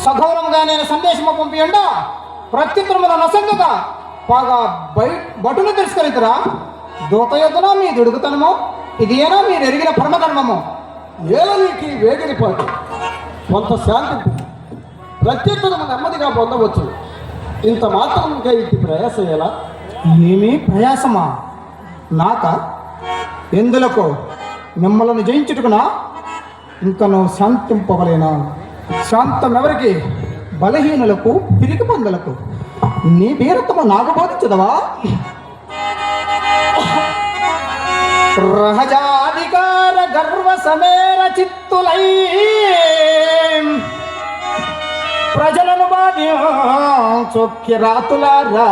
సగౌరవంగా నేను సందేశము పంపియండా ప్రత్యుత్తరముల నసంగగా బాగా బటులు తిరస్కరితరా దూత యొద్దన మీ దుడుగుతనము ఇది ఏనా మీరు ఎరిగిన పరమధర్మము. ఏలనికి వేగిరిపాటు కొంత శాంతి ప్రత్యుత్తరము నెమ్మదిగా పొందవచ్చు. ఇంత మాత్రంగా ఇది ప్రయాస ఎలా? ఏమీ ప్రయాసమా నాక ఎందులకు మిమ్మల్ని జయించుటకునా ఇంకా నువ్వు శాంతింపవలేనా? శాంతం ఎవరికి? బలహీనులకు పిరికి పందులకు. నీ వీరత్వము నాకు బోధించదవా? రహజాధికార గర్వ సమేర చిత్తులై ప్రజలను చొక్కి రాతులారా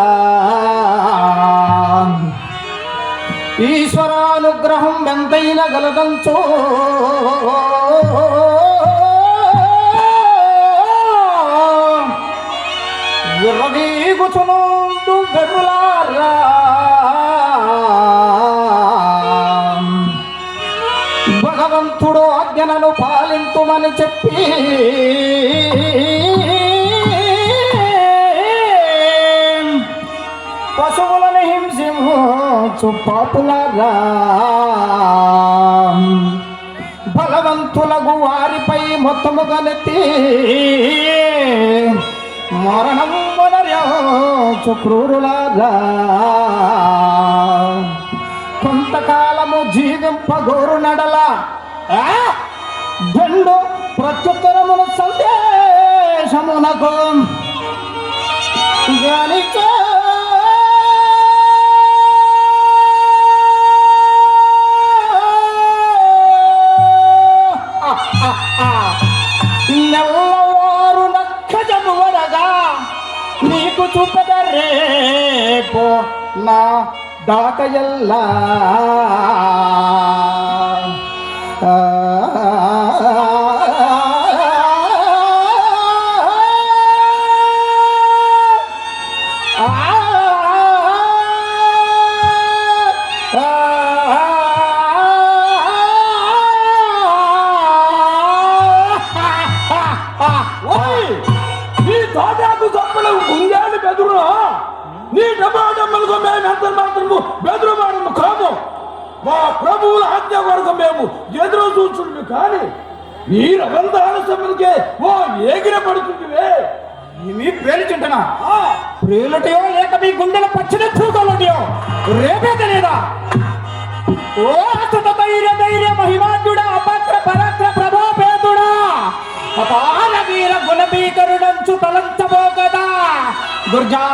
ఈశ్వరానుగ్రహం ఎంతైన గలదంచో విర్రవీగుచునుండు వెర్రులారా భగవంతుడు ఆజ్ఞలను పాలింతుమని చెప్పి పశువులను హింసించు పాపులారా బలవంతులకు వారిపై మొత్తము గలెత్తి మరణం మొదలచు క్రూరులారా కొంతకాలము జీవింపగోరు నడల దండు ప్రత్యుత్తరమున సందేశమునకు గలిచే నెల్లవారు నక్కజము వరగా నీకు చూపదరేపో నా దాకయల్లా నీ తోటాకు చప్పలు గుంజాలు బెదురు నీ డబ్బాడమ్మలకు మేము ఎంత మాత్రము బెదురుమాడము కాము. మా ప్రభువుల ఆజ్ఞ వరకు మేము ఎదురు చూచుండు కానీ నీ రబంధాల సమయంకే ఓ ఏగిర పడుతుందివే. మీ ప్రేలుచుంటనా ప్రేలుటయో లేక మీ గుండెల పచ్చని చూకోలటయో రేపే తెలియదా? ఓ అసత ధైర్య మహిమాన్యుడా అపత్ర పరాత్ర ప్రభాపేతుడా అపార వీర గుణభీకరుడంచు తలంచబోగదా దుర్జా